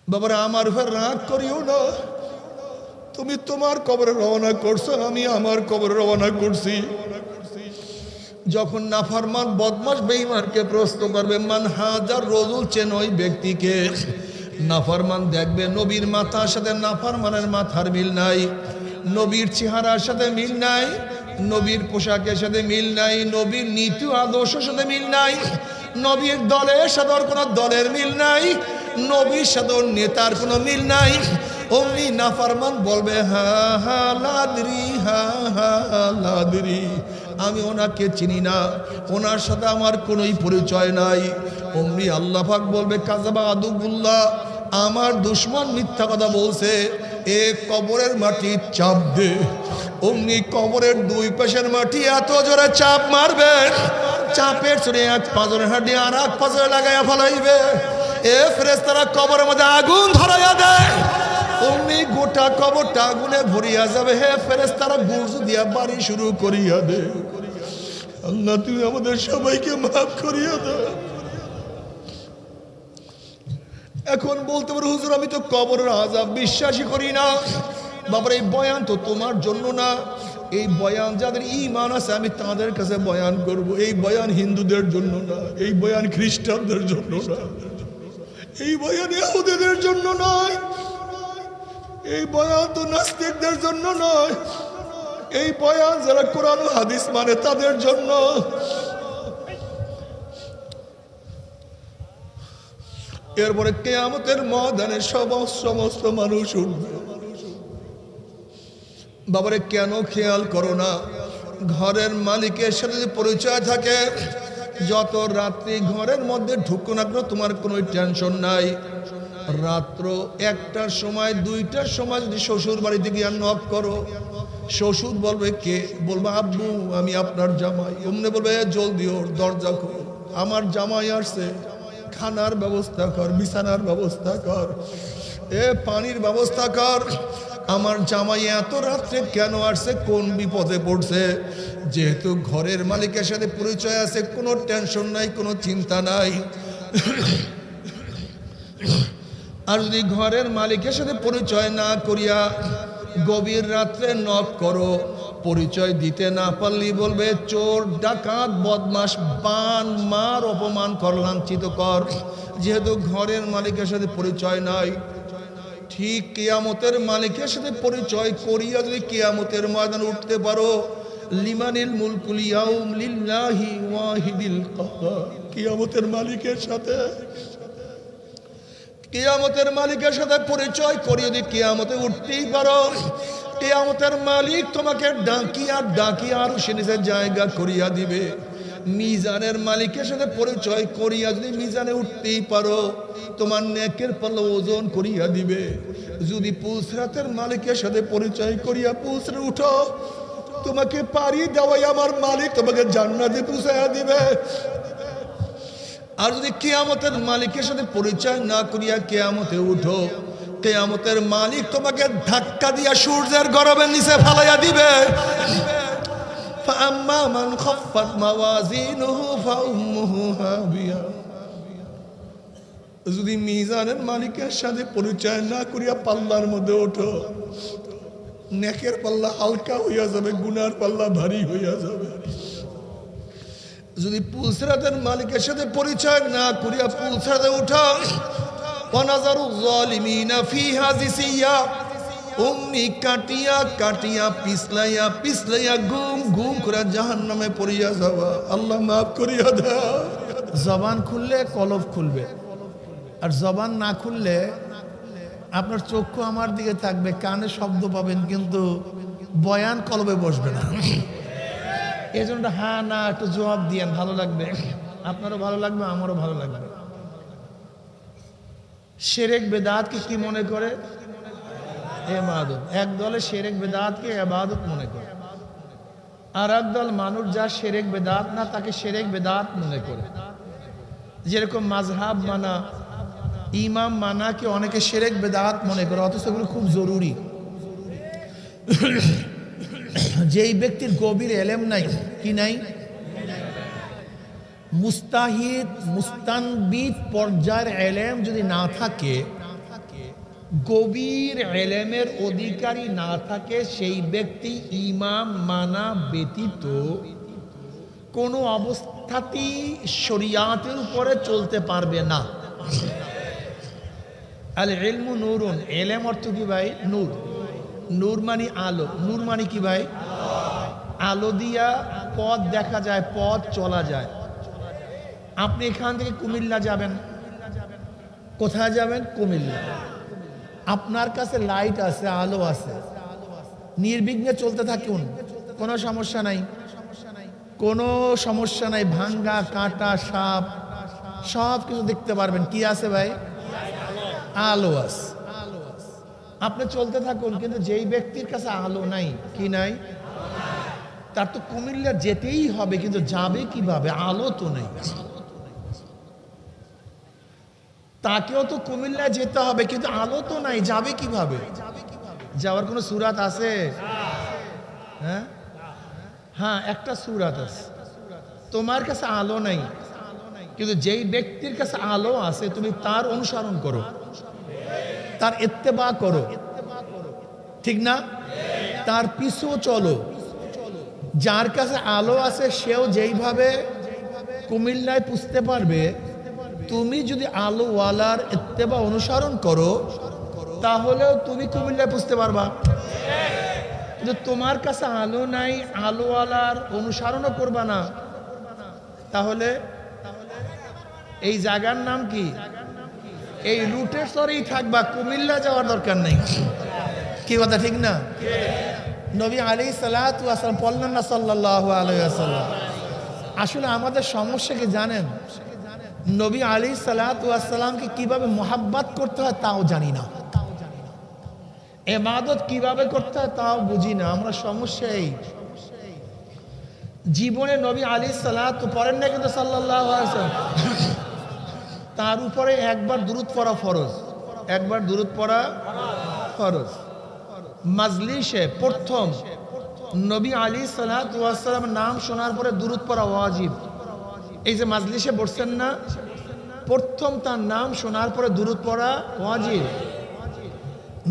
বাবারা, আমার উপর রাগ করিও না। তুমি তোমার কবরে রওনা করছো, আমি আমার কবরে রওনা করছি। যখন নাফরমান বদমাশ বেঈমানকে প্রশ্ন করবে, মান হাজার রজুল, চেন ওই ব্যক্তিকে। নাফরমান দেখবে নবীর মাথার সাথে নাফরমানের মাথার মিল নাই, নবীর চেহারার সাথে মিল নাই, নবীর পোশাকের সাথে মিল নাই, নবীর নীতি আদর্শের সাথে মিল নাই, নবীর দলের সাথে কোনো দলের মিল নাই, নবীর সাথে নেতার কোনো মিল নাই। অমনি নাফরমান বলবে, হা হা লাদরি, হা হা লাদরি, আমি ওনাকে চিনি না, ওনার সাথে আমার কোনোই পরিচয় নাই। অমনি আল্লাহ পাক বলবে, কাযাবা আদুবুল্লাহ, আমার দুশমন মিথ্যা কথা বলছে, এ কবরের মাটি চাপ দে। অমনি কবরের দুই পাশের মাটি এত জোরে চাপ মারবে, চাপের চড়ে এক পাঁজরের হাড্ডি আর এক পাঁজরে লাগাইয়া ফেলাইবে। এ ফেরেশতারা কবরের মধ্যে আগুন ধরাইয়া দেয়। অমনি গোটা কবরটা আগুনে ভরিয়া যাবে। হে ফেরেশতারা বুর্জ দিয়া বাড়ি শুরু করিয়া দে। আল্লাহ, তুমি আমাদের সবাইকে মাফ করিয়া দাও। এখন বলতে পারো, হুজুর আমি তো কবরের আযাব বিশ্বাসই করি না। বাবার, এই বয়ান তো তোমার জন্য না, এই বয়ান যাদের ঈমান আছে আমি তাদের কাছে বয়ান করব। এই বয়ান হিন্দুদের জন্য না, এই বয়ান খ্রিস্টানদের জন্য না, এই বয়ান ইহুদিদের জন্য নয়, এই বয়ান তো নাস্তিকদের জন্য নয়, এই বয়ান যারা কোরআন ও হাদিস মানে তাদের জন্য। এরপরে কিয়ামতের ময়দানে সমস্ত মানুষ উঠবে। বাবারে, কেন খেয়াল করো না, ঘরের মালিকের সাথে যদি পরিচয় থাকে, যত রাত্রি ঘরের মধ্যে ঢুকো না কেন তোমার কোনো টেনশন নাই। রাত্র 1টার সময় 2টার সময় যদি শ্বশুর বাড়িতে গিয়ে নক করো, শ্বশুর বলবে কে? বলবে আব্বু, আমি আপনার জামাই। অমনে বলবে জলদি ওর, দরজা খোল, আমার জামাই আসছে, খানার ব্যবস্থা কর, বিছানার ব্যবস্থা কর, পানির ব্যবস্থা কর। আমার জামাই এত রাত্রে কেন আসছে, কোন বিপদে পড়ছে? যেহেতু ঘরের মালিকের সাথে পরিচয় আছে, কোনো টেনশন নাই, কোনো চিন্তা নাই। আর যদি ঘরের মালিকের সাথে পরিচয় না করিয়া গভীর রাত্রে নক করো, পরিচয় দিতে না পারলেই বলবে চোর, ডাকাত, বদমাস, বান, মার, অপমান কর, লাঞ্ছিত কর। যেহেতু ঘরের মালিকের সাথে পরিচয় নাই, ঠিক কিয়ামতের মালিকের সাথে পরিচয় করিয়া যদি কিয়ামতের ময়দানে উঠতে পারো, লিমানিল মুলকুল ইয়াউম লিল্লাহি ওয়াহিদিল কাহ্হার, কিয়ামতের মালিকের সাথে পরিচয় করিয়ে যদি কিয়ামতে উঠতেই পারো, কিয়ামতের মালিক তোমাকে ডাকিয়া আর সে নিজের জায়গা করিয়া দিবে। মিজানের মালিকের সাথে পরিচয় করিয়া যদি মিজানে উঠতেই পারো, তোমার নেকের পাল্লা ওজন করিয়া দিবে। যদি পুলসরাতের মালিকের সাথে পরিচয় করিয়া পুলসরে উঠো, তোমাকে পারি দেওয়াই আমার মালিক তোমাকে জান্নাতে পৌঁছাইয়া দিবে। আর যদি কিয়ামতের মালিকের সাথে পরিচয় না করিয়া কিয়ামতে উঠো, কিয়ামতের মালিক তোমাকে ধাক্কা দিয়া সূর্যের গরমের নিচে ফেলাইয়া দিবে। فأما من خفت موازينه فأمه هاوية। যদি মিজানের মালিকের সাথে পরিচয় না করিয়া পাল্লার মধ্যে ওঠো, নেকের পাল্লা হালকা হইয়া যাবে, গুনার পাল্লা ভারী হইয়া যাবে। যদি পুলসরাতের মালিকের সাথে পরিচয় না করিয়া পুলসরাতে উঠো, ওয়ানাজারু যালিমিনা ফিহা জিসিয়া, অমনি কাটিয়া পিছলাইয়া গুম করে জাহান্নামে পড়িয়া যাওয়া। আল্লাহ মাফ করিয়া দাও। জবান খুললে কলব খুলবে, আর জবান না খুললে আপনার চক্ষু আমার দিকে থাকবে, কানে শব্দ পাবেন, কিন্তু বয়ান কলবে বসবে না। এই জন্য হ্যাঁ না একটু জবাব দিয়েন, ভালো লাগবে, আপনারও ভালো লাগবে, আমারও ভালো লাগবে। শিরক বেদাতকে কি মনে করে? ইবাদত। এক দলে শিরক বেদাতকে ইবাদত মনে করে, আর এক দল মানুষ যা শিরক বেদাত না তাকে শিরক বেদাত মনে করে। যেরকম মাযহাব মানা, ইমাম মানা কি অনেকে শিরক বেদাত মনে করে, অথচ এগুলো খুব জরুরি। যেই ব্যক্তির গভীর এলেম নাই, কি নাই, মুস্তাহিদ মুস্তানবিদ পর্যায়ের এলেম যদি না থাকে, গভীর ইলমের অধিকারী না থাকে সেই ব্যক্তি ইমাম মানা ব্যতীত কোনো অবস্থাতেই শরিয়াতের উপরে চলতে পারবে না। আল ইলমু নূরুন, ইলম অর্থ কি ভাই? নূর। নূর মানে আলো। নূর মানে কি ভাই? আলো দিয়া পথ দেখা যায়, পথ চলা যায়। আপনি এখান থেকে কুমিল্লা যাবেন, কোথায় যাবেন? কুমিল্লা। আপনার কাছে লাইট আছে, আলো আছে, নির্বিঘ্নে চলতে থাকুন, কোনো সমস্যা নাই, কোনো সমস্যা নাই। ভাঙ্গা, কাঁটা, সাপ সব কিছু দেখতে পারবেন। কি আছে ভাই? আলো আছে। আপনি চলতে থাকুন, কিন্তু যেই ব্যক্তির কাছে আলো নাই, কি নাই, তার তো কুমিল্লা যেতেই হবে, কিন্তু যাবে কিভাবে? আলো তো নেই। তাকেও তো কুমিল্লা যেতে হবে, কিন্তু আলো তো নাই, যাবে কিভাবে? যাওয়ার কোনো সুরাত আছে? হ্যাঁ হ্যাঁ, একটা সুরাত আছে। তোমার কাছে আলো নাই, কিন্তু যেই ব্যক্তির কাছে আলো আছে তুমি তার অনুসরণ করো, তার ইত্তেবা করো, ঠিক না? তার পিছু চলো। যার কাছে আলো আছে সেও যেইভাবে কুমিল্লায় পুষতে পারবে, তুমি যদি আলোওয়ালার ইত্তেবা অনুসরণ করো তাহলেও তুমি কুমিল্লায় পুষতে পারবা। কিন্তু তোমার কাছে আলো নাই, আলোওয়ালার অনুসরণও করবা না, তাহলে এই জায়গার নাম কি? এই রুটের স্তরেই থাকবা, কুমিল্লা যাওয়ার দরকার নেই। কি কথা ঠিক না? নবী আলাইহিস সালাতু ওয়াস সালাম বললেন না সাল্লাল্লাহু আলাইহি ওয়াসাল্লাম। আসলে আমাদের সমস্যা কি জানেন? নবী আলাইহিস সালাতু ওয়াস সালামকে কিভাবে মোহাব্বত করতে হয় তাও জানি না, ইবাদত কিভাবে করতে হয় তাও বুঝি না। আমরা সমস্যা এই, জীবনে নবী আলাইহিস সালাতু পড়েন না, কিন্তু সাল্লাল্লাহু আলাইহি ওয়াসাল্লাম তার উপরে একবার দুরূদ পড়া ফরজ, একবার দুরূদ পড়া ফরজ। মাজলিসে প্রথম নবী আলাইহিস সালাতু ওয়াস সালাম নাম শোনার পরে দুরূদ পড়া ওয়াজিব। এই যে মাজলিসে বসছেন না, প্রথম তার নাম শোনার পরে দুরূদ পড়া ওয়াজিব।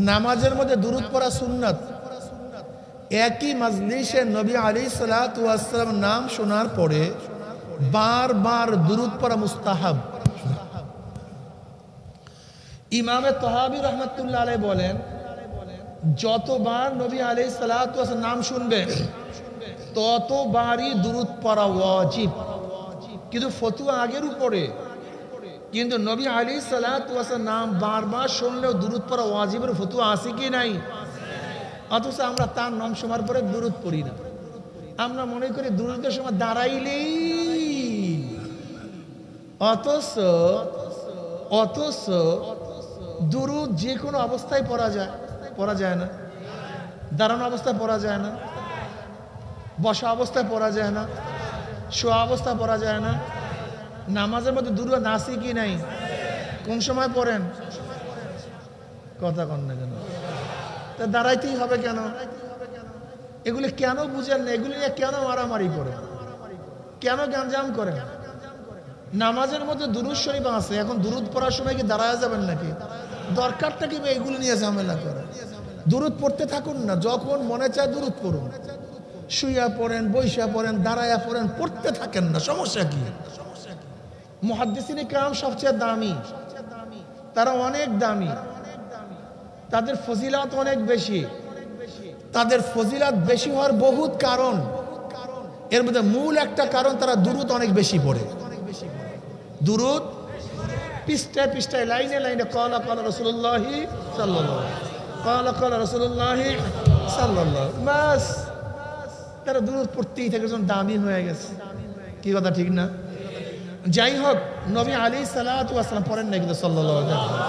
নামাজের মধ্যে দুরূদ পড়া সুন্নাত। একই মাজলিসে নবী আলাইহিস সালাতু ওয়াস সালাম নাম শোনার পরে বারবার দুরূদ পড়া মুস্তাহাব। ইমামে তহাবী রহমাতুল্লাহ আলাইহি বলেন, যতবার নবী আলাইহিস সালাতু ওয়াস সালাম নাম শুনবে ততবারই দুরূদ পড়া ওয়াজিব। কিন্তু ফতোয়া আগের উপরে, কিন্তু নবী আলাইহিস সালাতু ওয়াস সালাম নাম বারবার শুনলেও দুরূদ পড়া ওয়াজিবের ফতোয়া আছে কি নাই? অথচ আমরা তার নাম শোনার পরে দুরূদ পড়ি না। আমরা মনে করি দুরূদের সময় দাঁড়াইলেই, অথচ দুরূদ যে কোনো অবস্থায় পড়া যায়। পড়া যায় না, দাঁড়ানো অবস্থায় পড়া যায় না, বসা অবস্থায় পড়া যায় না, শোয়া অবস্থায় পড়া যায় না। নামাজের মধ্যে দুরূদ আছে কি নাই? কোন সময় পড়েন? কথা কন না কেন? তা দাঁড়াইতেই হবে কেন? এগুলি কেন বুঝেন না? এগুলি নিয়ে কেন মারামারি করেন? কেন গ্যাঞ্জাম করেন? নামাজের মধ্যে দুরূদ শরীফ আছে, এখন দুরূদ পড়ার সময় কি দাঁড়ায় যাবেন নাকি? দরকারটা কি এগুলি নিয়ে ঝামেলা করে? দুরূদ পড়তে থাকুন না, যখন মনে চায় দুরূদ পড়ুন। শুইয়া পড়েন, বইসা পড়েন, দাঁড়ায়া পড়েন, পড়তে থাকেন না, সমস্যা কি? মুহাদ্দিসিনে কেরাম সবচেয়ে দামি, তারা অনেক দামি, তাদের ফজিলত অনেক বেশি। তাদের ফজিলত বেশি হওয়ার বহুত কারণ, এর মধ্যে মূল একটা কারণ তারা দুরূদ অনেক বেশি পড়ে। দুরূদ পৃষ্ঠায় পৃষ্ঠায়, লাইনে লাইনে, ক্বালা ক্বালা রাসূলুল্লাহি সাল্লাল্লাহু আলাইহি ওয়াসাল্লাম, ক্বালা ক্বালা রাসূলুল্লাহি সাল্লাল্লাহু, বাস তারা দুরূদ পড়তেই থাকে, দামি হয়ে গেছে। কি কথা ঠিক না? যাই হোক, নবী আলাইহিস সালাতু ওয়াস সালাম পড়েন না, কিন্তু সাল্লাল্লাহু আলাইহি ওয়াসাল্লাম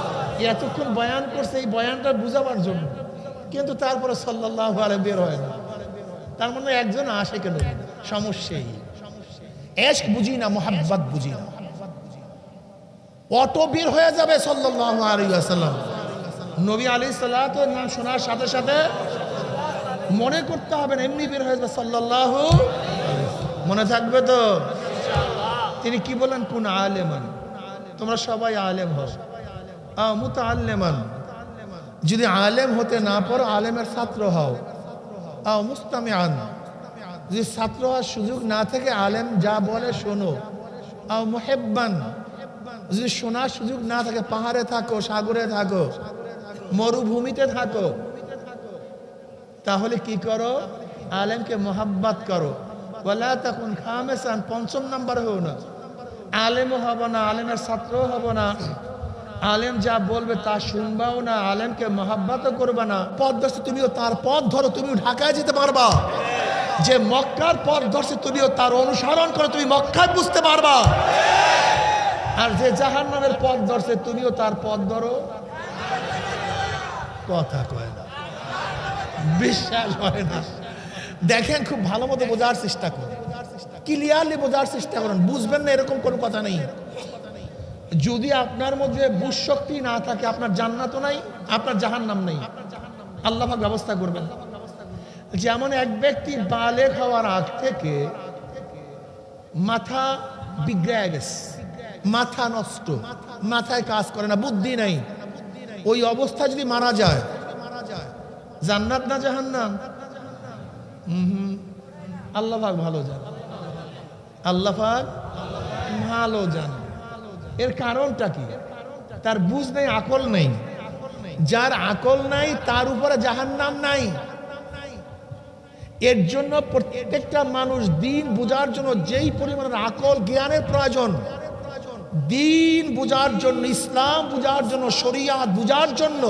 এতক্ষণ বয়ান করছে এই বয়ানটা বুঝাবার জন্য, কিন্তু তারপরে সাল্লাল্লাহু আলাইহি বের হয় না। তার মানে একজন আসে কেন? সমস্যাই এশক বুঝি না, মুহাব্বত বুঝি না, অটো বের হয়ে যাবে সাল্লাল্লাহু আলাইহি ওয়াসাল্লাম। নবী আলাইহিস সালাতু ওয়াস নাম শোনার সাথে সাথে মনে করতে হবে না, এমনি বের হয়ে যাবে সাল্লাল্লাহু। মনে থাকবে তো? তিনি কি বলেন? কুন আলেমান, তোমরা সবাই আলেম হও, মুতাআল্লিমান, যদি আলেম হতে না পারো আলেমের ছাত্র হও, আও মুস্তামিআন, যদি ছাত্র হওয়ার সুযোগ না থাকে আলেম যা বলে শোনো, আও মুহিব্বান, যদি শোনার সুযোগ না থাকে পাহাড়ে থাকো, সাগরে থাকো, মরুভূমিতে থাকো, তাহলে কি করো? আলেমকে মোহাব্বত করো। ওয়ালা তাকুন খামিসান, পঞ্চম নাম্বার হও না, আলেমও হব না, আলেমের ছাত্রও হব না, আলেম যা বলবে তা শুনবাও না, আলেমকে মোহাব্বতও করবে না। পথ ধরছে তুমিও তার পথ ধরো, তুমিও ঢাকায় যেতে পারবা। যে মক্কার পথ ধরছে তুমিও তার অনুসরণ করো, তুমি মক্কায় বুঝতে পারবা। আর যে জাহান্নামের পথ ধরছে তুমিও তার পথ ধরো। কথা কয় না, বিশ্বাস হয় না। দেখেন, খুব ভালো মতো বোঝার চেষ্টা করুন, ক্লিয়ারলি বোঝার চেষ্টা করুন। বুঝবেন না এরকম কোনো কথা নেই। যদি আপনার মধ্যে বুঝ শক্তি না থাকে, আপনার জান্নাতও নাই, আপনার জাহান্নাম নেই। আল্লাহ পাক ব্যবস্থা করবেন। যেমন এক ব্যক্তি বালেগ হওয়ার আগ থেকে মাথা বিগড়ে গেছে, মাথা নষ্ট, মাথায় কাজ করে না, বুদ্ধি নাই, ওই অবস্থা যদি মারা যায়, জান্নাত না জাহান্নাম? আল্লাহ পাক ভালো জানে, আল্লাহ পাক ভালো জানে। এর কারণটা কি? তার বুঝ নেই, আকল নেই। যার আকল নাই তার উপরে জাহান্নাম নাই। এর জন্য প্রত্যেকটা মানুষ দিন বোঝার জন্য যেই পরিমাণের আকল জ্ঞানের প্রয়োজন, দিন বোঝার জন্য, ইসলাম বোঝার জন্য, শরিয়াত বোঝার জন্য,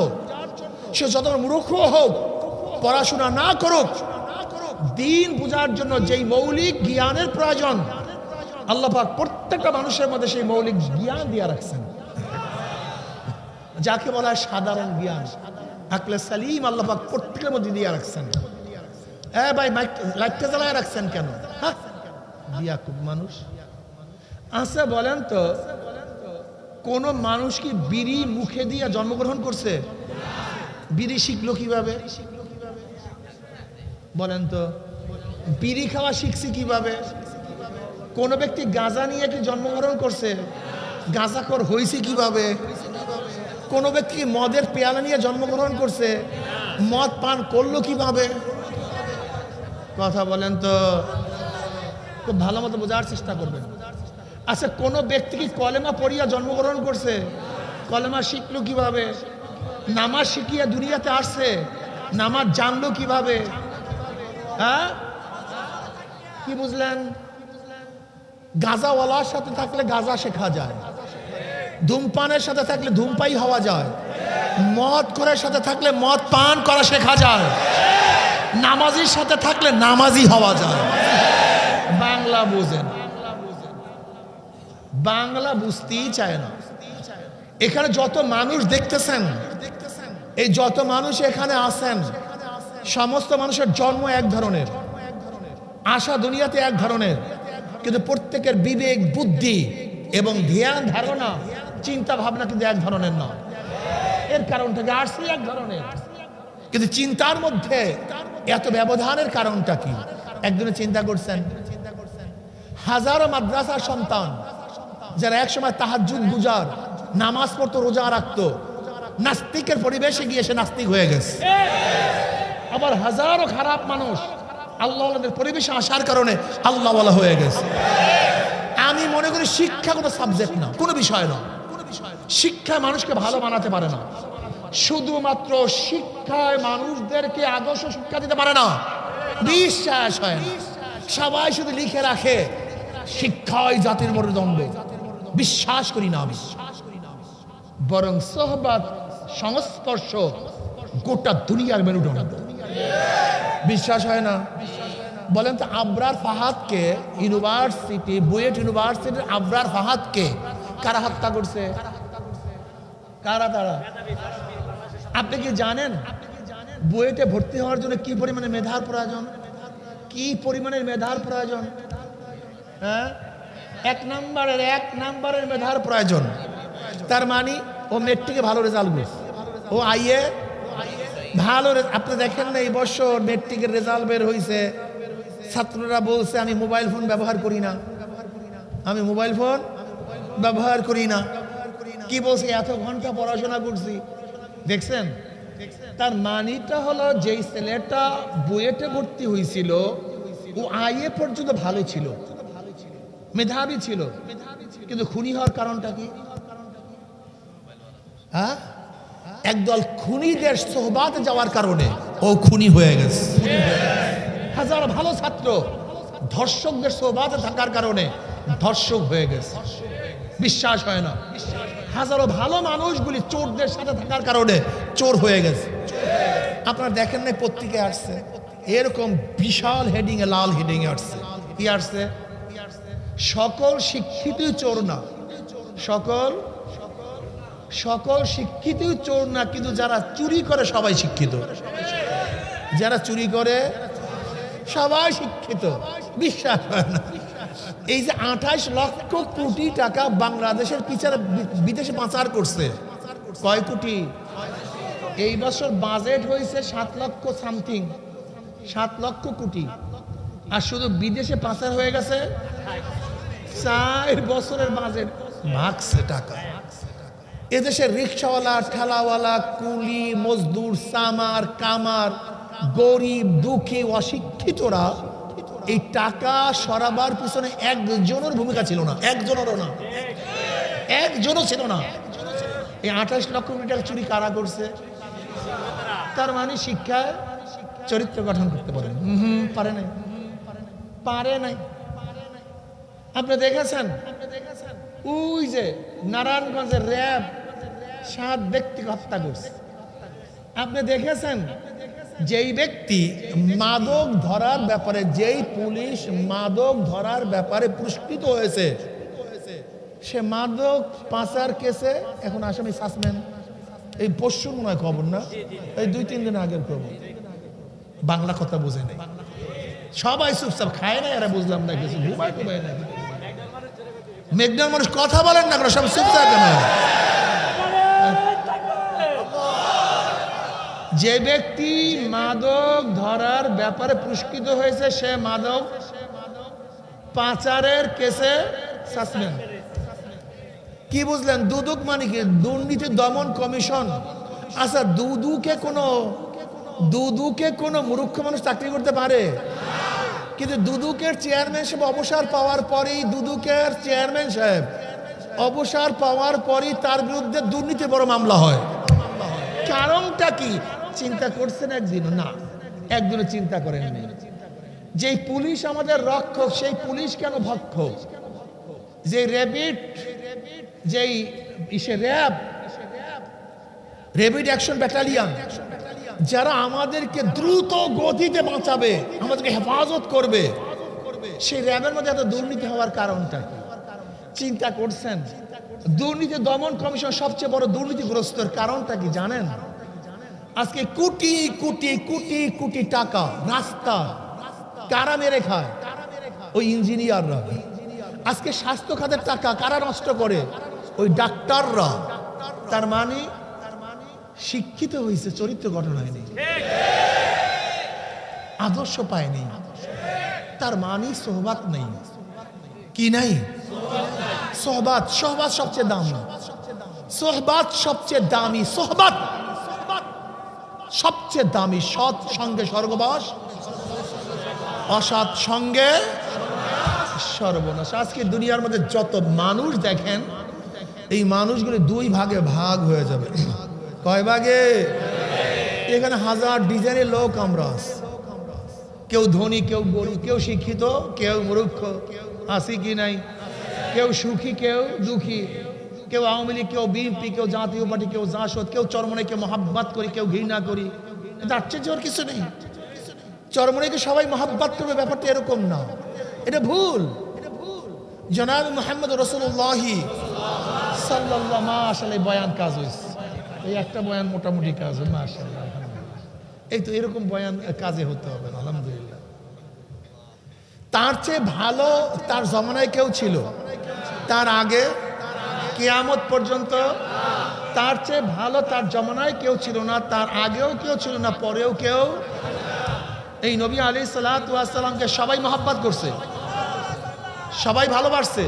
সে যত মূর্খ হোক, পড়াশোনা না করুক, দিন বোঝার জন্য যেই মৌলিক জ্ঞানের প্রয়োজন, আল্লাহ পাক প্রত্যেকটা মানুষের মধ্যে সেই মৌলিক জ্ঞান দিয়ে রাখছেন, যাকে বলা হয় সাধারণ জ্ঞান, আকলে সালিম। আল্লাহ পাক প্রত্যেকের মধ্যে দিয়ে রাখছেন। ভাই লাইটটা জ্বালায় রাখছেন কেন? দিয়া খুব মানুষ আছে। বলেন তো, কোন মানুষ কি বিড়ি মুখে দিয়ে জন্মগ্রহণ করছে? বিড়ি শিখলো কিভাবে? বলেন তো, বিড়ি খাওয়া শিখছে কিভাবে? কোন ব্যক্তি গাঁজা নিয়ে কি জন্মগ্রহণ করছে? গাঁজাখোর হয়েছে কিভাবে? কোন ব্যক্তি মদের পেয়ালা নিয়ে জন্মগ্রহণ করছে? মদ পান করলো কিভাবে? কথা বলেন তো, খুব ভালো মতো বোঝার চেষ্টা করবেন। আচ্ছা, কোন ব্যক্তি কি কলেমা পড়িয়া জন্মগ্রহণ করছে? কলেমা শিখলো কিভাবে? নামাজ শিখিয়া দুনিয়াতে আসছে, নামাজ জানলো কিভাবে? হ্যাঁ, কি বুঝলেন? গাঁজাওয়ালার সাথে থাকলে গাঁজা শেখা যায়, ধূমপানের সাথে থাকলে ধূমপাই হওয়া যায়, মদ করার সাথে থাকলে মদ পান করা শেখা যায়, নামাজির সাথে থাকলে নামাজি হওয়া যায়। বাংলা বুঝেন, বাংলা বুঝতেই চায় না। এখানে যত মানুষ দেখতেছেন, এই যত মানুষ এখানে আছেন, সমস্ত মানুষের জন্ম এক ধরনের, আশা দুনিয়াতে এক ধরনের, কিন্তু প্রত্যেকের বিবেক, বুদ্ধি এবং ধ্যান ধারণা, চিন্তা ভাবনা কিন্তু এক ধরনের নয়। এর কারণটাকে আসছে এক ধরনের, কিন্তু চিন্তার মধ্যে এত ব্যবধানের কারণটা কি? একদিনে চিন্তা করছেন, হাজারো মাদ্রাসার সন্তান যারা একসময় তাহাজ্জুদ গুজার, নামাজ পড়তো, রোজা রাখতো, নাস্তিকের পরিবেশে গিয়ে সে নাস্তিক হয়ে গেছে। আবার হাজারো খারাপ মানুষ আল্লাহওয়ালাদের পরিবেশে আসার কারণে আল্লাহওয়ালা হয়ে গেছে। আমি মনে করি শিক্ষা কোনো সাবজেক্ট না, কোনো বিষয় না। শিক্ষা মানুষকে ভালো বানাতে পারে না, শুধুমাত্র শিক্ষায় মানুষদেরকে আদর্শ শিক্ষা দিতে পারে না। বিশ্বাস হয় না, সবাই শুধু লিখে রাখে শিক্ষাই জাতির মেরুদণ্ড। বিশ্বাস করি না আমি, বরং সোহবত, সংস্পর্শ গোটা দুনিয়ার মেরুদণ্ড। বিশ্বাস হয় না? বলেন তো, আবরার ফাহাদকে ইউনিভার্সিটি, বুয়েট ইউনিভার্সিটির আবরার ফাহাদকে কারা হত্যা করছে? কারা? তারা। আপনি কি জানেন বুয়েটে ভর্তি হওয়ার জন্য কি পরিমাণে মেধার প্রয়োজন? কি পরিমাণের মেধার প্রয়োজন? হ্যাঁ, এক নাম্বারের মেধার প্রয়োজন। তার মানে ও মেট্রিকে ভালো রেজাল্ট করছে, ও আইএ ভালো। আপনি দেখেন না, এই বছর মেট্রিকের রেজাল্ট বের হয়েছে, ছাত্ররা বলছে আমি মোবাইল ফোন ব্যবহার করি না, আমি মোবাইল ফোন ব্যবহার করি না। কি বলছে? এত ঘন্টা পড়াশোনা করছি। দেখছেন, তার মানিটা হলো যেই ছেলেটা বুয়েটে ভর্তি হয়েছিল ও আইএ পর্যন্ত ভালো ছিল, মেধাবী ছিল, কিন্তু খুনি হওয়ার কারণটা কি? হ্যাঁ, একদল খুনিদের সোহবাতে যাওয়ার কারণে ও খুনি হয়ে গেছে। হাজার ভালো ছাত্র ধর্ষকদের সোহবাতে থাকার কারণে ধর্ষক হয়ে গেছে, বিশ্বাস হয় না। হাজারো ভালো মানুষগুলি চোরদের সাথে থাকার কারণে চোর হয়ে গেছে। আপনারা দেখেন না পত্রিকায় আসছে এরকম বিশাল হেডিং এ, লাল হেডিং এ আসছে, কি আসছে? সকল শিক্ষিতই চোর না, সকল শিক্ষিতই চোর না, কিন্তু যারা চুরি করে সবাই শিক্ষিত। যারা চুরি করে সবাই শিক্ষিত, বিশ্বাস হয় না। এই যে 28 লক্ষ কোটি টাকা বাংলাদেশের পিছনে বিদেশে পাচার করছে, কয় কোটি? এই বছর বাজেট হয়েছে 7 লক্ষ সামথিং, 7 লক্ষ কোটি। আর শুধু বিদেশে পাচার হয়ে গেছে 4 বছরের বাজেট ভাগছে টাকা। এদেশের রিক্সাওয়ালা, ঠেলাওয়ালা, কুলি, মজদুর, সামার, কামার, গরিব, দুঃখী, অশিক্ষিতরা এই টাকা সরাবার পিছনে একজনের ভূমিকা ছিল না, একজনেরও না, একজনও ছিল না। এই 28 লক্ষ কোটি টাকা চুরি কারা করছে? তার মানে শিক্ষায় চরিত্র গঠন করতে পারে পারে নাই, পারে নাই। আপনি দেখেছেন ওই যে নারায়ণগঞ্জের র্যাব 7 ব্যক্তিকে হত্যা করছে। আপনি দেখেছেন যেই ব্যক্তি মাদক ধরার ব্যাপারে, যেই পুলিশ মাদক ধরার ব্যাপারে পুরস্কৃত হয়েছে, সে মাদক পাচার কেসে এখন আসামি সাসপেন্ড। এই পরশু মনে হয় খবর, না এই 2-3 দিন আগের খবর। বাংলা কথা বুঝে নেই, সবাই চুপচাপ খায় না, এরা বুঝলাম না কিছু, ঘুমায় ঘুমায় না। মেঘনার মানুষ কথা বলেন না, সব চুপচাপ কেন? যে ব্যক্তি মাদক ধরার ব্যাপারে পুরস্কৃত হয়েছে সে মাদক পাচারের কেসে সাসপেন্ড। কি বুঝলেন? দুদক মানে কি? দুর্নীতি দমন কমিশন। আচ্ছা, দুদুকে কোনো মূর্খ মানুষ চাকরি করতে পারে? কিন্তু দুদুকের চেয়ারম্যান সাহেব অবসর পাওয়ার পরেই, দুদুকের চেয়ারম্যান সাহেব অবসর পাওয়ার পরই তার বিরুদ্ধে দুর্নীতি বড় মামলা হয়। কারণটা কি চিন্তা করছেন একদিনও? না, একদিনও চিন্তা করেননি। যেই পুলিশ আমাদের রক্ষক, সেই পুলিশ কেন ভক্ষক? যে র্যাপিড, যেই র্যাপিড অ্যাকশন ব্যাটালিয়ন, যারা আমাদেরকে দ্রুত গতিতে বাঁচাবে, আমাদেরকে হেফাজত করবে, সেই র্যাবের মধ্যে এত দুর্নীতি হওয়ার কারণটা কি চিন্তা করছেন? দুর্নীতি দমন কমিশন সবচেয়ে বড় দুর্নীতিগ্রস্তর কারণটা কি জানেন? আজকে কোটি কোটি কোটি কোটি টাকা রাস্তা কারা মেরে খায়? ওই ইঞ্জিনিয়াররা। আজকে স্বাস্থ্য খাতের টাকা কারা নষ্ট করে? ওই ডাক্তাররা। তার মানে শিক্ষিত হয়েছে, চরিত্র গঠন হয়নি, আদর্শ পায়নি, তার মানে সোহবাত নেই। কি নাই? সোহবাত। সোহবাত সবচেয়ে দামি, সোহবাত সবচেয়ে দামি, সোহবাত সবচেয়ে দামি। সৎ সঙ্গে স্বর্গবাস, অসৎ সঙ্গে সর্বনাশ। আজকে দুনিয়ার মধ্যে যত মানুষ দেখেন, এই মানুষগুলো 2 ভাগে ভাগ হয়ে যাবে। কয় ভাগে? এখানে হাজার ডিজাইনের লোক আমরা আছি। কেউ ধনী, কেউ গরিব, কেউ শিক্ষিত, কেউ মূর্খ, আছি কি নাই? কেউ সুখী, কেউ দুঃখী, কেউ আওয়ামী লীগ, কেউ বিএনপি, কেউ জাতীয় পার্টি, কেউ জাসদ, কেউ চরমনাইকে মহাব্বাত করি, কেউ ঘৃণা করি। এটা আশ্চর্যের কিছু নেই। চরমনাইকে সবাই মহাব্বাত করবে, ব্যাপারটা এরকম না, এটা ভুল। জনাব মুহাম্মদ রাসূলুল্লাহ সাল্লাল্লাহু মাশাআল্লাহ বয়ান কাজ হয়েছে, এই একটা বয়ান মোটামুটি কাজ হয়, মাশাআল্লাহ। এই তো এরকম বয়ান কাজে হতে হবে, আলহামদুলিল্লাহ। তার চেয়ে ভালো তার জমানায় কেউ ছিল? তার আগে কিয়ামত পর্যন্ত তার চেয়ে ভালো তার জমানায় কেউ ছিল না, তার আগেও কেউ ছিল না, পরেও কেউ। এই নবী আলাইহিস সালাতু ওয়াস সালামকে সবাই মহব্বত করছে, সবাই ভালোবাসছে,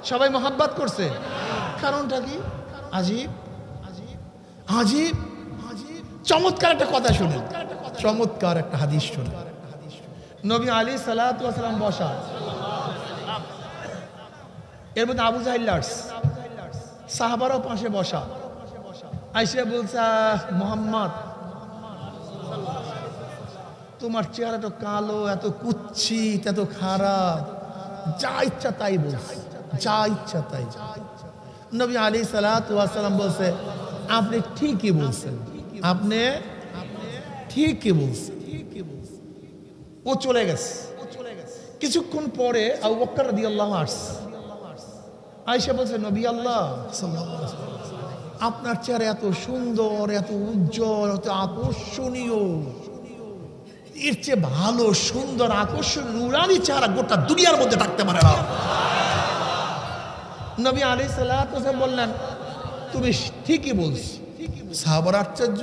সবাই মহব্বত করছে। কারণটা কি? আজীব, আজীব, আজীব। চমৎকার একটা কথা শুনেন, চমৎকার একটা হাদিস শুনেন। নবী আলাইহিস সালাতু ওয়াস সালাম বসা, এর মধ্যে আবু জাহেল লার্স, সাহাবারাও পাশে বসা। আইসা বলছে, মোহাম্মদ তোমার চেহারা তো কালো, এত কুৎসিত, এত খারাপ, যা ইচ্ছা তাই বলছে, যা ইচ্ছা তাই। নবী আলাইহিস সালাতু ওয়াস সালাম বলছে, আপনি ঠিকই বলছেন, আপনি ঠিকই বলছেন। ও চলে গেছে। কিছুক্ষণ পরে আবু বকর রাদিয়াল্লাহু আনহু আয়েশা বলছে, নবী আল্লাহ সাল্লাল্লাহু আলাইহি ওয়াসাল্লাম, আপনার চেহারা এত সুন্দর, এত উজ্জ্বল, এত আকর্ষণীয়, এর চেয়ে ভালো সুন্দর আকর্ষণীয় নুরানি চেহারা গোটা দুনিয়ার মধ্যে থাকতে পারে না। নবী আলাইহিস সালাতু ওয়াস সালাম বললেন, তুমি ঠিকই বলছো। সাহাবারা আশ্চর্য।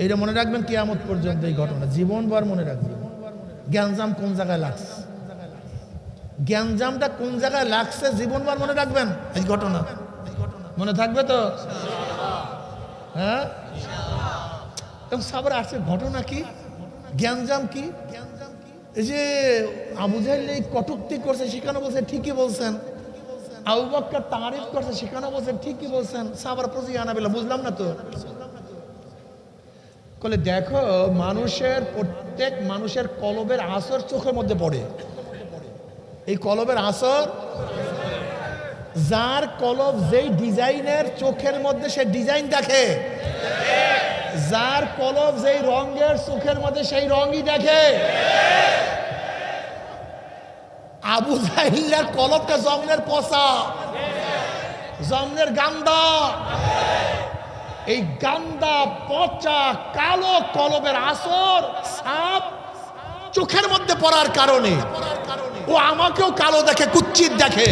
এটা মনে রাখবেন কিয়ামত পর্যন্ত, এই ঘটনা জীবনভর মনে রাখবেন। গ্যাঞ্জাম কোন জায়গায় লাগছে, গ্যাঞ্জামটা কোন জায়গায় লাগছে জীবনভর মনে রাখবেন। এই ঘটনা মনে থাকবে তো? হ্যাঁ, সাহাবারা আসছে, ঘটনা কি, গ্যাঞ্জাম কি? এই যে আবু জাহেল এই কটূক্তি করছে, সেখানে বলছে ঠিকই বলছেন। আবু বকর তারিফ করছে, সেখানে বলছে ঠিকই বলছেন। সাহাবারা প্রতি আনাবিল্লাহ, বুঝলাম না তো। বলে দেখো, মানুষের প্রত্যেক মানুষের কলবের আসর চোখের মধ্যে পড়ে। এই কলবের আসর, যার কলব যেই ডিজাইনের, চোখের মধ্যে সে ডিজাইন দেখে। যার কলব যেই রঙের, চোখের মধ্যে সেই রঙই দেখে। আবু জাহেলের কলবটা জমনের পচা, জমনের গান্দা। এই গান্দা পচা কালো কলবের আসর সাপ চোখের মধ্যে পড়ার কারণে ও আমাকেও কালো দেখে, কুচ্ছিত দেখে।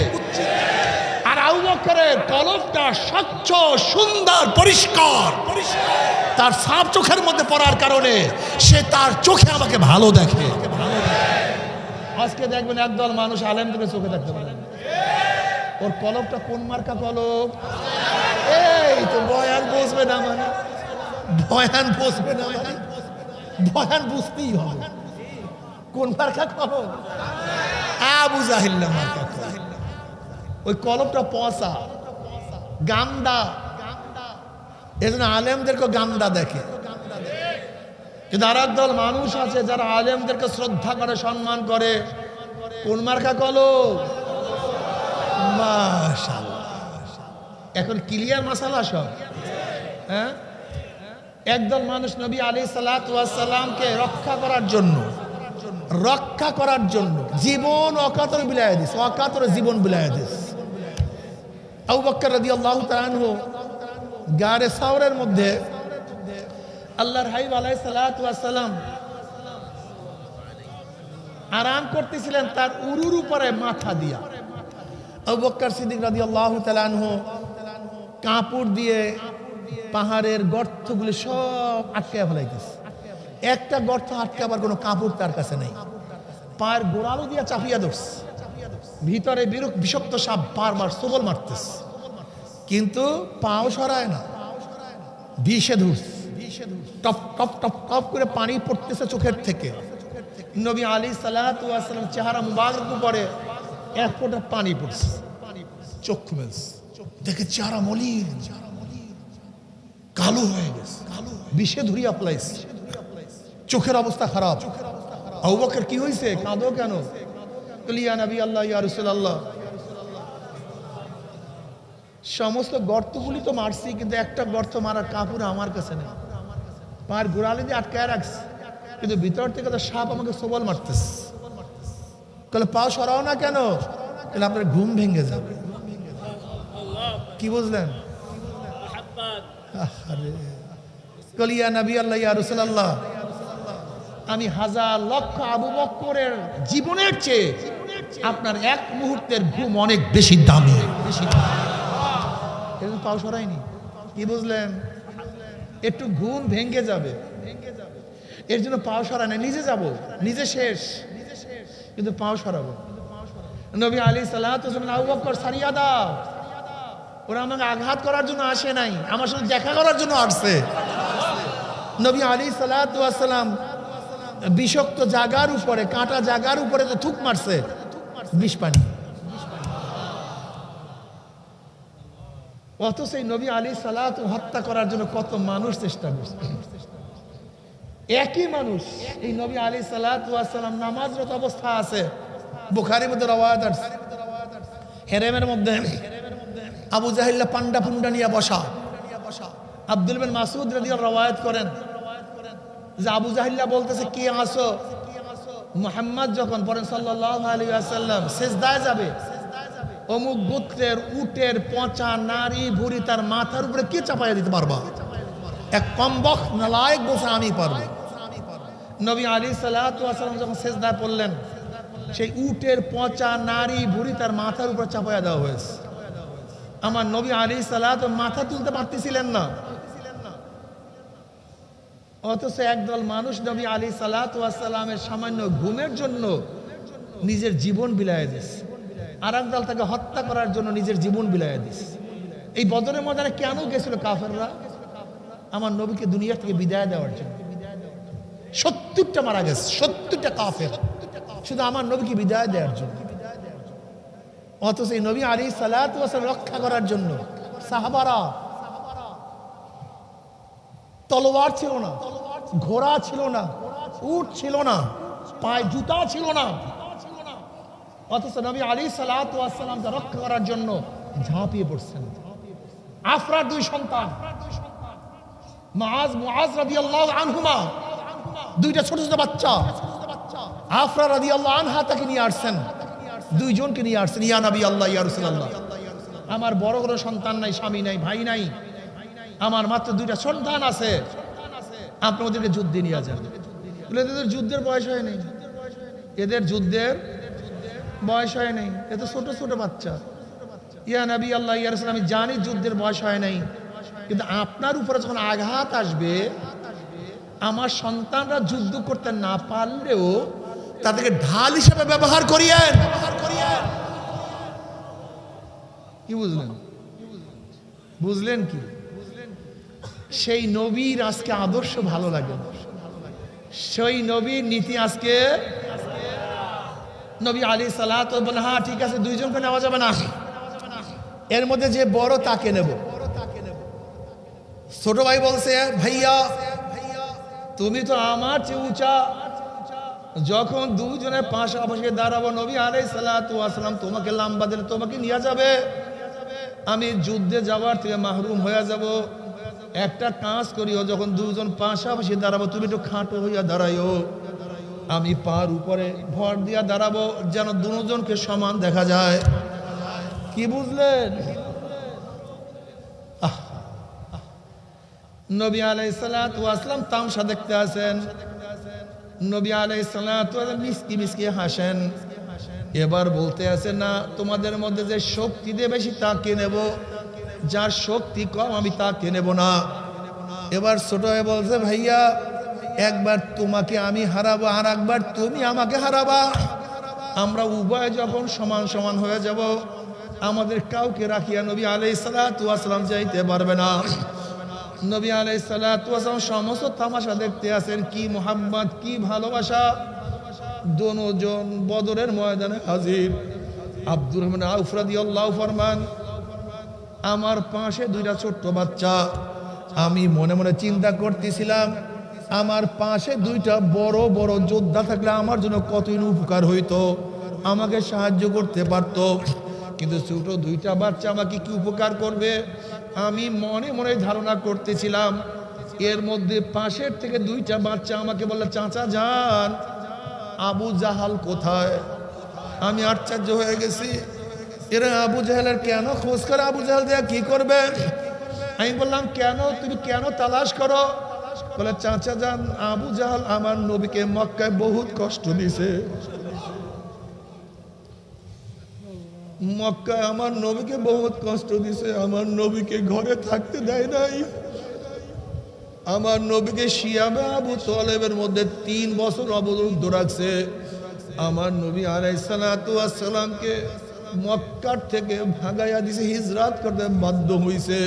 আর আবু বকরের কলবটা স্বচ্ছ, সুন্দর, পরিষ্কার। তার সাপ চোখের মধ্যে পড়ার কারণে সে তার চোখে আমাকে ভালো দেখে। আজকে দেখবেন একদল মানুষ আলেমদের চোখে দেখতে পারে, ওর কলবটা কোন মার্কা কলব। এই তো বয়ান বুঝবে না মানে, বয়ান বুঝবে না মানে, বয়ান বুঝতেই হবে কোন মার্কা কলব। আবু জাহেল মার্কা কলব, ওই কলবটা পচা, গান্দা। এজন্য আলেমদেরকে গান্দা দেখে। কিন্তু আর একদল মানুষ আছে যারা আলেমদেরকে শ্রদ্ধা করে, সম্মান করে। কোন মার্কা কলব? মাশাআল্লাহ, এখন ক্লিয়ার মাসালা সব। হ্যাঁ, একদল মানুষ নবী আলাইহিস সালাতু ওয়াস সালামকে রক্ষা করার জন্য জীবন অকাতরে বিলায় দিস, অকাতরে জীবন বিলায় দিস। আবু বকর রাদিয়াল্লাহু তাআলা আনহু গারে সাওরের মধ্যে আল্লাহর হাবিব আলাইহিস সালাতু ওয়াস সালাম আরাম করতেছিলেন, তার উরুর উপরে মাথা দিয়া। আবু বকর সিদ্দিক রাদিয়াল্লাহু তাআলা আনহু কাপড় দিয়ে পাহাড়ের গর্তগুলি সব আটকে ফেলাইতেছে। একটা গর্ত আটকাবার কোনো কাপড় তার কাছে নেই। পায়ের গোড়ালো দিয়া চাপিয়া ধরছে, ভিতরে বিষাক্ত সাপ বারবার সবল মারতেছে, কিন্তু পাও সরায় না, বিষে ধরছে। টপ টপ টপ টপ করে পানি পড়তেছে চোখের থেকে। নবী আলাইহিস সালাতু ওয়াস সালাম চেহারা মুবারক উপরে এক ফোঁটা পানি পড়ছে, চক্ষু মেলছে, দেখে চেহারা মলিন, কালো হয়ে গেছে, বিষে ধরিয়া ফেলাইছে, চোখের অবস্থা খারাপ। আবু বকর, কি হয়েছে, কাঁদো কেন? ইয়া নবী আল্লাহ, ইয়া রাসূলুল্লাহ, সমস্ত গর্তগুলি তো মারছি, কিন্তু একটা গর্ত মারার কাপড় আমার কাছে নেই। পায়ের গোড়ালি দিয়ে আটকায় রাখছে, কিন্তু ভিতর থেকে তো সাপ আমাকে সবল মারতেছে। তাহলে পা সরাও না কেন? তাহলে আপনার ঘুম ভেঙে যাবে। কি বুঝলেন? ইয়া নবী আল্লাহ, ইয়া রাসূলুল্লাহ, আমি হাজার লক্ষ আবু বকরের জীবনের চেয়ে আপনার এক মুহূর্তের ঘুম অনেক বেশি দামি। পাও সরাইনি, কি বুঝলেন? একটু ঘুম ভেঙে যাবে, এর জন্য পাও সরাই না, নিজে যাব, নিজে শেষ, কিন্তু পাও সরাবো। নবী আলাইহিস সালাতু ওয়াস সালাম, আবু বকর সারিয়া দাও, ওরা আমাকে আঘাত করার জন্য আসে নাই, আমার সাথে দেখা করার জন্য আসছে। নবী আলাইহিস সালাতু ওয়াস সালাম বিষাক্ত জায়গার উপরে, কাঁটা জায়গার উপরে তো থুক মারছে বিষ পানি। অথচ এই নবী আলাইহিস সালাতু হত্যা করার জন্য কত মানুষ চেষ্টা করছে। একই মানুষ এই নবী আলাইহিস সালাতু ওয়াস সালাম নামাজরত অবস্থা আছে, বুখারীর মধ্যে রওয়ায়াত আছে, হেরেমের মধ্যে আবু জাহিল্লা পান্ডা পুন্ডা নিয়ে বসা। আব্দুল বিন মাসউদ রাদিয়াল্লাহু রওয়ায়াত করেন যে আবু জাহিল্লা বলতেছে কে আসো? মুহাম্মদ যখন পড়েন সাল্লাল্লাহু আলাইহি ওয়াসাল্লাম সিজদায় যাবে, অমুক গোত্রের উটের পচা নারী ভুঁড়ি তার মাথার উপরে কে চাপাইয়া দিতে পারবা? এক কমবখ নালায়েক বলছে আমি পারবো। নবী আলাইহিস সালাতু ওয়াস সালাম যখন সিজদায় পড়লেন, সেই উটের পচা নারী ভুঁড়ি তার মাথার উপরে চাপাইয়া দেওয়া হয়েছে। আমার নবী আলাইহিস সালাতু মাথা তুলতে পারতেছিলেন না, অথচ একদল মানুষ নবী আলাইহিস সালাতু ওয়াস সালামের সামান্য ঘুমের জন্য নিজের জীবন বিলাইয়া দিয়েছে, আর একদল তাকে হত্যা করার জন্য নিজের জীবন বিলাইয়া দিয়েছে। এই বদরের ময়দানে কেন গেছিল কাফেররা? আমার নবীকে দুনিয়া থেকে বিদায় দেওয়ার জন্য। 70টা মারা গেছে, 70টা কাফের শুধু আমার নবীকে বিদায় দেওয়ার জন্য। অথচ এই নবী আলাইহিস সালাতু ওয়াস সালাম রক্ষা করার জন্য সাহাবারা, তলোয়ার ছিল না, ঘোড়া ছিল না, উট ছিল না, পায়ে জুতা ছিল না, অথচ নবী আলাইহিস সালাতু ওয়াস সালাম রক্ষা করার জন্য ঝাঁপিয়ে পড়ছেন। আফরার 2 সন্তান মুআজ রাদিয়াল্লাহু আনহুমা, 2টা ছোট ছোট বাচ্চা। আফরা রাদিয়াল্লাহু আনহা তাকে নিয়ে আসছেন, 2 জনকে নিয়ে আসছেন। ইয়া নবী আল্লাহ, ইয়া রাসূলুল্লাহ, আমার বড় কোনো সন্তান নাই, স্বামী নাই, ভাই নাই, আমার মাত্র 2টা সন্তান আছে, আপনি ওদেরকে যুদ্ধে নিয়ে যান। বলে এদের যুদ্ধের বয়স হয় নাই, এদের যুদ্ধের বয়স হয় নাই, এ তো ছোট ছোট বাচ্চা। ইয়া নবী আল্লাহ, ইয়া রাসূল, আমি জানি যুদ্ধের বয়স হয় নাই, কিন্তু আপনার উপরে যখন আঘাত আসবে, আমার সন্তানরা যুদ্ধ করতে না পারলেও তাদেরকে ঢাল হিসেবে ব্যবহার করিয়েন। কি বুঝলেন? বুঝলেন কি? সেই নবীর আজকে আদর্শ ভালো লাগে, সেই নবীর নীতি আজকে নবী আলাইহিস সালাতু ওয়াস সালাম, হ্যাঁ ঠিক আছে 2 জনকে নেওয়া যাবে না, এর মধ্যে যে বড় তাকে নেব। ছোট ভাই বলছে ভাইয়া তুমি তো আমার চেয়ে উঁচা, যখন 2 জনের পাশাপাশি দাঁড়াবো নবী আলাইহিস সালাতু ওয়াস সালাম তোমাকে লম্বা দিলে তোমাকে নিয়ে যাবে, আমি যুদ্ধে যাওয়ার থেকে মাহরুম হয়ে যাব। একটা কাজ করিও, যখন 2 জন পাশাপাশি দাঁড়াবো তুমি একটু খাটো হইয়া দাঁড়াইও, আমি পার উপরে ভর দিয়া দাঁড়াবো যেন 2 জনকে সমান দেখা যায়। কি বুঝলেন? নবী আলাইহিস সালাতু ওয়াস সালাম তামসা দেখতে আছেন, নবী আলাইহিস সালাতু ওয়াস সালাম মিসকি মিসকি হাসেন। এবার বলতে আছে না, তোমাদের মধ্যে যে শক্তি দিয়ে বেশি তাকে নেব, যার শক্তি কম আমি তাকে নেব না। এবার ছোট হয়ে বলছে ভাইয়া একবার তোমাকে আমি হারাবো, আর একবার তুমি আমাকে হারাবা, আমরা উভয় যখন সমান সমান হয়ে যাব, আমাদের কাউকে রাখিয়া নবী আলাইহিস সালাতু ওয়াস সালাম যাইতে পারবে না। নবী আলাইহিস সালাতু ওয়াস সালাম সমস্ত তামাশা দেখতে আছেন, কি মোহাম্মদ, কি ভালোবাসা। দুজন বদরের ময়দানে হাজির। আব্দুর রহমান আউফ রাদিয়াল্লাহু ফরমান, আমার পাশে 2টা ছোট্ট বাচ্চা, আমি মনে মনে চিন্তা করতেছিলাম আমার পাশে 2টা বড় বড় যোদ্ধা থাকলে আমার জন্য কতই উপকার হইতো, আমাকে সাহায্য করতে পারতো, কিন্তু ছোট 2টা বাচ্চা আমাকে কি উপকার করবে? আমি মনে মনে ধারণা করতেছিলাম। এর মধ্যে পাশের থেকে 2টা বাচ্চা আমাকে বলল, চাচা যান, আবু জাহাল কোথায়? আমি আশ্চর্য হয়ে গেছি, এরা আবু জাহেলের কেন খোঁজ করে? আবু জাহেল দেয়া কি করবে? আমি বললাম কেন, তুমি কেন তালাশ করো? বলে চাচা যান, আবু জাহাল আমার নবীকে মক্কায় বহুত কষ্ট দিছে, মক্কায় আমার নবীকে বহুত কষ্ট দিছে, আমার নবীকে ঘরে থাকতে দেয় নাই, আমার নবীকে শিয়াবে আবু তালেবের মধ্যে 3 বছর অবরুদ্ধ রাখছে, আমার নবী আলাইহিস সালাতু ওয়াস সালামকে মক্কা থেকে ভাগাইয়া দিছে, হিজরত করতে বাধ্য হইছে।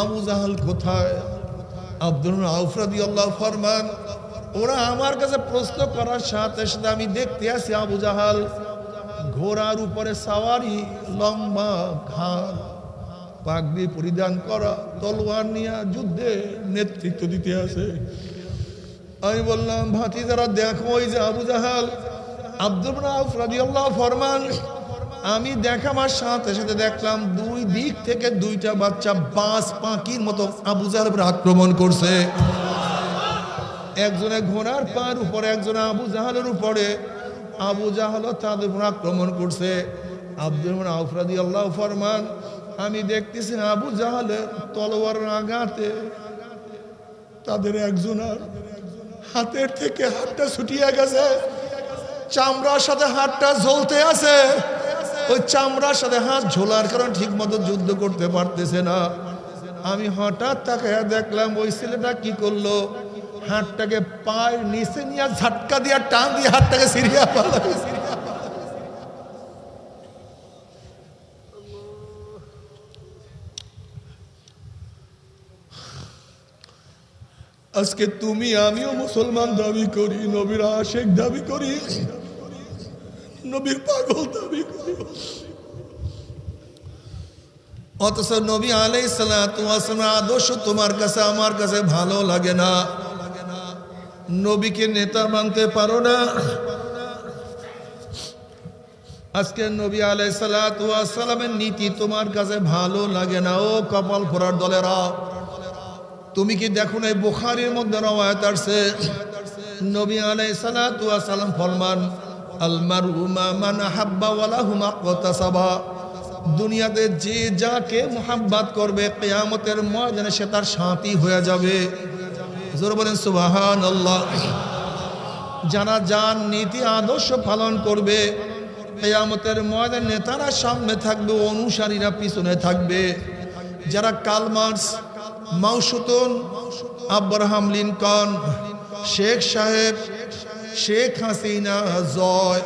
আবু জাহাল কোথায়? আব্দুর আউফ রাদিয়াল্লাহু ফরমান, ওরা আমার কাছে প্রশ্ন করার সাথে সাথে আমি দেখতে আসি আবু জাহাল ঘোড়ার উপরে সাওয়ারি, লম্বা ঘাড়, পাগড়ি পরিধান করা, তলোয়ার নিয়ে যুদ্ধে নেতৃত্ব দিতে আছে। আমি বললাম, ভাতিজারা দেখো, ওই যে আবু জাহাল। আব্দুর আউফ রাদিয়াল্লাহু ফরমান, আমি দেখাবার সাথে সাথে দেখলাম দুই দিক থেকে দুইটা বাচ্চা বাজ পাখির মতো আবু জাহালের উপর আক্রমণ করছে। একজনে ঘোড়ার পার উপরে, একজনে আবু জাহালের উপরে। আবু জাহালও তাদের উপর আক্রমণ করছে। আব্দুর আউফ রাদিয়াল্লাহু ফরমান, আমি দেখতেছি আবু জাহালের তলোয়ারের আঘাতে তাদের একজনের হাতের থেকে হাতটা ছুটিয়ে গেছে, চামড়ার সাথে হাতটা ঝুলতে আছে। ওই চামড়ার সাথে হাত ঝোলার কারণে ঠিক মতো যুদ্ধ করতে পারতেছে না। আমি হঠাৎ তাকায়া দেখলাম ওই ছেলেটা কি করলো, হাতটাকে পায়ের নিচে নিয়ে ঝাটকা দিয়ে টান দিয়ে হাতটাকে সিরিয়া পালাবে। আজকে তুমি আমিও মুসলমান দাবি করি, নবীর আশিক দাবি করি, নবীর পাগল দাবি করি, অথচ নবী আলাইহিস সালাতু ওয়াস সালামের আদর্শ তোমার কাছে আমার কাছে ভালো লাগে না। নবীকে নেতা মানতে পারো না। আজকে নবী আলাইহিস সালাতু ওয়াস সালামের নীতি তোমার কাছে ভালো লাগে না। ও কপাল ফোড়ার দলেরা, তুমি কি দেখো না বুখারীর মধ্যে রওয়ায়াত আছে, নবী আলাইহিস সালাতু ওয়াস সালাম ফরমান, আল মারউ মা মান আহাব্বা ওয়া লাহু মা ইকতাসাবা। দুনিয়াতে যে যাকে মুহাব্বত করবে কিয়ামতের ময়দানে সে তার সাথী হয়ে যাবে। জোরে বলেন সুবহানাল্লাহ। যারা যার নীতি আদর্শ পালন করবে কিয়ামতের ময়দানে নেতারা সামনে থাকবে, অনুসারীরা পিছনে থাকবে। যারা Karl Marx, Mao Tse tung, Abraham Lincoln, Sheikh Saheb, Sheikh Hasina, Joy,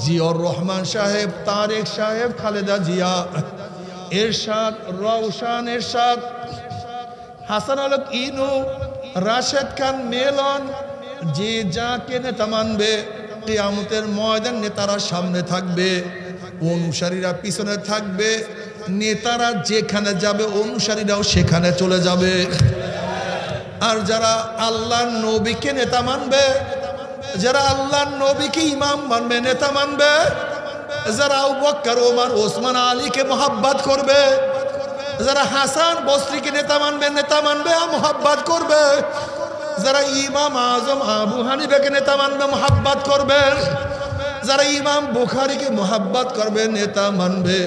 Ziaur Rahman Saheb, Tarique Saheb, Khaleda Zia, Ershad, Rowshan Ershad, Hasan Al Inu, Rashed Khan মেলন, যে যাকে নেতা মানবে কিয়ামতের ময়দান নেতারা সামনে থাকবে, অনুসারীরা পিছনে থাকবে। নেতারা যেখানে যাবে অনুসারীরাও সেখানে চলে যাবে। আর যারা আল্লাহর নবীকে নেতা মানবে, যারা আল্লাহর নবীকে ইমাম মানবে, নেতা মানবে, যারা আবু বকর, ওমর, ওসমান, আলীকে মোহাব্বত করবে, যারা হাসান বসরিকে নেতা মানবে, মোহাব্বত করবে, যারা ইমাম আজম আবু হানিফাকে নেতা মানবে, মোহাব্বত করবে, যারা ইমাম বুখারীকে মোহাব্বত করবে, নেতা মানবে,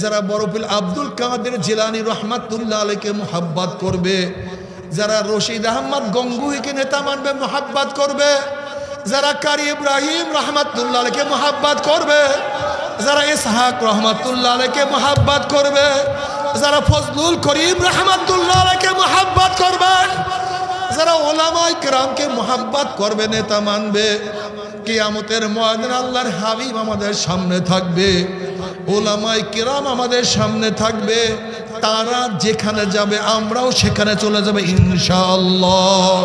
যারা বরফিল আব্দুল কাদের জিলানী রহমাতুল্লাহ আলাইহিকে মোহাব্বত করবে, যারা রশিদ আহমদ গঙ্গুহিকে নেতা মানবে, মোহাব্বত করবে, যারা কারি ইব্রাহিম রহমাতুল্লাহ আলাইহিকে মোহাব্বত করবে, যারা ইসহাক রহমাতুল্লাহ আলাইহিকে মোহাব্বত করবে, যারা ফজলুল করিম রহমাতুল্লাহ আলাইহিকে মোহাব্বত করবে, যারা ওলামায়ে কেরামকে মোহাব্বত করবে, নেতা মানবে, কিয়ামতের ময়দানে আল্লাহর হাবিব আমাদের সামনে থাকবে, ওলামায়ে কেরাম আমাদের সামনে থাকবে। তারা যেখানে যাবে আমরাও সেখানে চলে যাবে ইনশাআল্লাহ।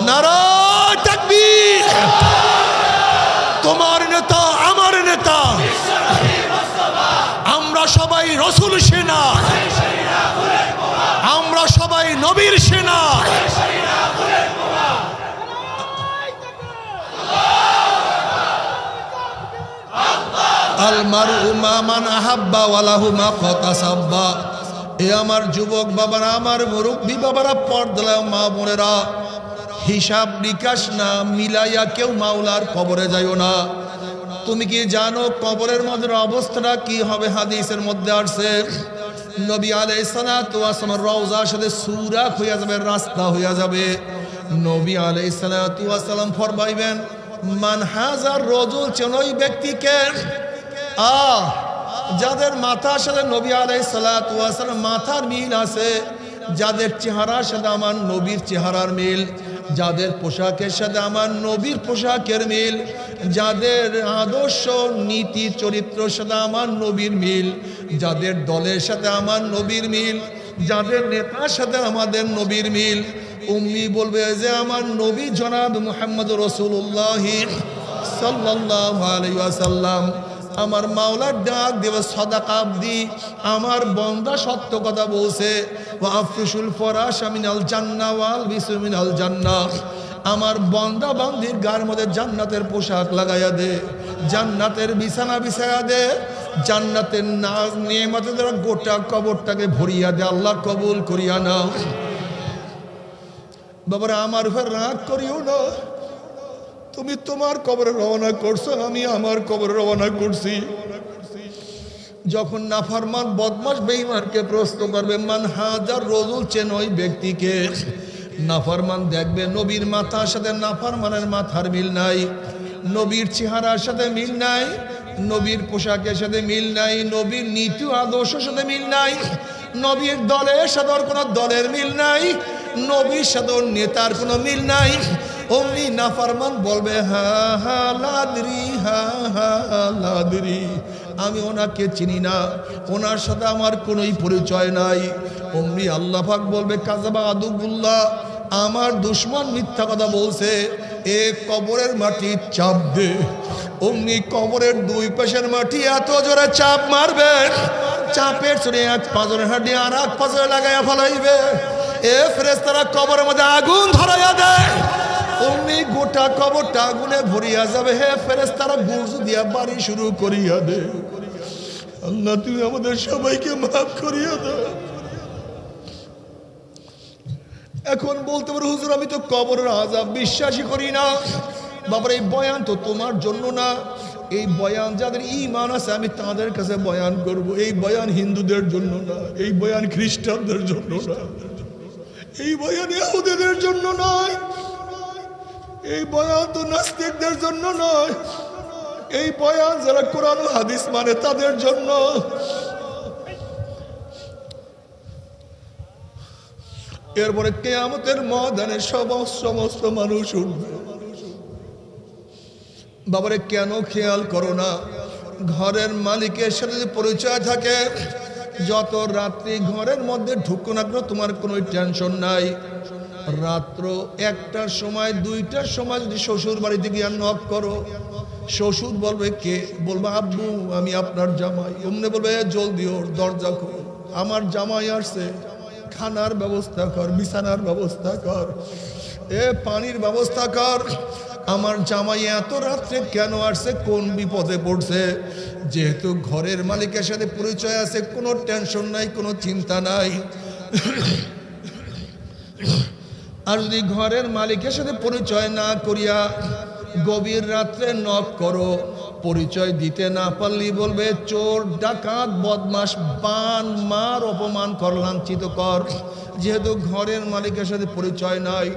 নারায়ে তাকবীর। তোমার নেতা আমার নেতা, আমরা সবাই রাসূল সেনা, আমরা সবাই নবীর সেনা। আল মারউ মা মান আহাব্বা ওয়া লাহু মা ইকতাসাবা। এ আমার যুবক বাবারা, আমার মুরব্বী বাবারা, পর্দার মা বোনেরা, হিসাব নিকাশ না মিলাইয়া কেউ মাওলার কবরে যাইও না। তুমি কি জানো কবরের মধ্যে অবস্থাটা কি হবে? হাদিসের মধ্যে আসছে নবী আলাইহিস সালাতু ওয়াস সালাম রওজার সাথে সুরাখ হইয়া যাবে, রাস্তা হইয়া যাবে। নবী আলাইহিস সালাতু ওয়াস সালাম ফরমাইবেন, মান হাজার রজুল, ওই ব্যক্তিকে যাদের মাথার সাথে নবী আলাইহিস সালাতু ওয়াস সালাম মাথার মিল আছে, যাদের চেহারার সাথে আমার নবীর চেহারার মিল, যাদের পোশাকের সাথে আমার নবীর পোশাকের মিল, যাদের আদর্শ নীতি চরিত্রের সাথে আমার নবীর মিল, যাদের দলের সাথে আমার নবীর মিল, যাদের নেতার সাথে আমাদের নবীর মিল, উম্মি বলবে যে আমার নবী জনাব মুহাম্মদ রাসূলুল্লাহ সাল্লাল্লাহু আলাইহি ওয়াসাল্লাম আমার মাওলার ডাক দেবে সাদাকা আব্দি আমার বান্দা সত্য কথা বলছে ওয়া আফরিশুল ফরাশ মিনাল জান্নাহ ওয়াল বিসু মিনাল জান্নাহ আমার বান্দা বান্দির গায়ের মধ্যে জান্নাতের পোশাক লাগাইয়া দে জান্নাতের বিছানা বিছায়া দে জান্নাতের নাজ নিয়ামতে দ্বারা গোটা কবরটাকে ভরিয়া দে আল্লাহ কবুল করিয়া নাও বাবারা আমার উপর রাগ করিও না তুমি তোমার কবরে রওনা করছো আমি আমার কবরে রওনা করছি যখন নাফরমান বদমাশ বেঈমানকে প্রশ্ন করবে মান হাজার রজুল চেন ওই ব্যক্তিকে নাফরমান দেখবে নবীর মাথার সাথে নাফরমানের মাথার মিল নাই নবীর চেহারার সাথে মিল নাই নবীর পোশাকের সাথে মিল নাই নবীর নীতি আদর্শের সাথে মিল নাই নবীর দলের সাথে কোনো দলের মিল নাই নবীর সাথে নেতার কোনো মিল নাই অমনি নাফরমান বলবে হা হা লাদরি হা হা লাদরি আমি ওনাকে চিনি না ওনার সাথে আমার কোনোই পরিচয় নাই অমনি আল্লাহ পাক বলবে কাযাবা আদুবুল্লাহ আমার দুশমন মিথ্যা কথা বলছে এ কবরের মাটি চাপ দে অমনি কবরের দুই পাশের মাটি এত জোরে চাপ মারবে চাপের চড়ে এক পাঁজরের হাড্ডি আর এক পাঁজরে লাগাইয়া ফেলাইবে এ ফেরেশতারা কবরের মধ্যে আগুন ধরাইয়া দেয় অমনি গোটা কবরটা আগুনে ভরিয়া যাবে হে ফেরেশতারা বুর্জ দিয়া বাড়ি শুরু করিয়া দে আল্লাহ তুই আমাদের সবাইকে মাফ করিয়া দে এখন বলতে পারো হুজুর আমি তো কবরের আযাব বিশ্বাসই করি না বাবার এই বয়ান তো তোমার জন্য না এই বয়ান যাদের ঈমান আছে আমি তাদের কাছে বয়ান করব এই বয়ান হিন্দুদের জন্য না এই বয়ান খ্রিস্টানদের জন্য না এই বয়ান ইহুদিদের জন্য নয় এই বয়ান তো নাস্তিকদের জন্য নয় এই বয়ান যারা কোরআন ও হাদিস মানে তাদের জন্য এরপরে কিয়ামতের ময়দানে সমস্ত মানুষ উঠবে বাবারে কেন খেয়াল করো না ঘরের মালিকের সাথে যদি পরিচয় থাকে যত রাত্রি ঘরের মধ্যে ঢুকো না কেন তোমার কোনো টেনশন নাই রাত্র 1টার সময় 2টার সময় যদি শ্বশুর বাড়িতে গিয়ে নক করো শ্বশুর বলবে কে বলবে আব্বু আমি আপনার জামাই অমনে বলবে জলদি ওর দরজা খোল আমার জামাই আসছে খানার ব্যবস্থা কর বিছানার ব্যবস্থা কর এ পানির ব্যবস্থা কর আমার জামাই এত রাত্রে কেন আসছে কোন বিপদে পড়ছে যেহেতু ঘরের মালিকের সাথে পরিচয় আছে কোনো টেনশন নাই কোনো চিন্তা নাই আর যদি ঘরের মালিকের সাথে পরিচয় না করিয়া গভীর রাত্রে নক করো পরিচয় দিতে না পারলি বলবে চোর ডাকাত বদমাশ বান মার অপমান কর লাঞ্ছিত কর যেহেতু ঘরের মালিকের সাথে পরিচয় নাই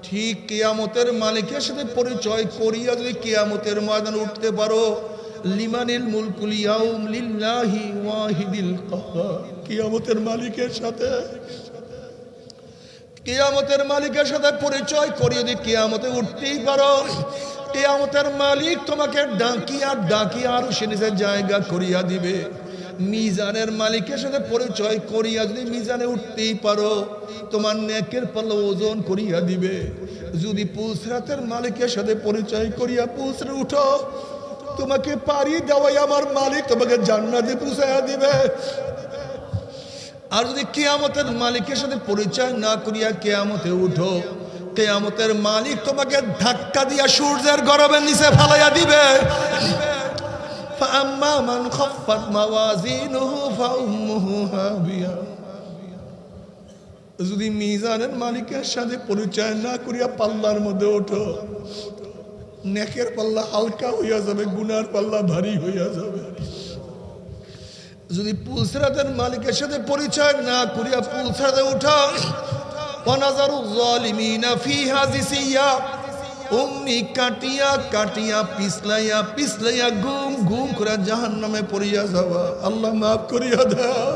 ঠিক কিয়ামতের মালিকের সাথে পরিচয় করিয়া যদি কিয়ামতের ময়দানে উঠতে পারো লিমানিল মুলকুল ইয়াউম লিল্লাহি ওয়াহিদিল কাহ্হার কিয়ামতের মালিকের সাথে পরিচয় করিয়ে যদি কিয়ামতে উঠতেই পারো কিয়ামতের মালিক তোমাকে ডাকিয়া আরো সে নিজের জায়গা করিয়া দিবে মিজানের মালিকের সাথে পরিচয় করিয়া যদি মিজানে উঠতেই পারো তোমার নেকের পাল্লা ওজন করিয়া দিবে যদি পুলসরাতের মালিকের সাথে পরিচয় করিয়া পুলসরে উঠো তোমাকে পারি দেওয়াই আমার মালিক তোমাকে জান্নাতে পৌঁছাইয়া দিবে আর যদি কিয়ামতের মালিকের সাথে পরিচয় না করিয়া কিয়ামতে উঠো কিয়ামতের মালিক তোমাকে ধাক্কা দিয়া সূর্যের গরমের নিচে ফালাইয়া দিবে فأما من خفت موازينه فأمه هاوية যদি মিজানের মালিকের সাথে পরিচয় না করিয়া পাল্লার মধ্যে ওঠো নেকের পাল্লা হালকা হইয়া যাবে গুনার পাল্লা ভারী হইয়া যাবে যদি পুলসরাতের মালিকের সাথে পরিচয় না করিয়া পুলসরাতে উঠো ওয়ানাজারু যালিমিনা ফিহা জিসিয়া অমনি কাটিয়া পিছলাইয়া গুম করে জাহান্নামে পড়িয়া যাওয়া আল্লাহ মাফ করিয়া দাও।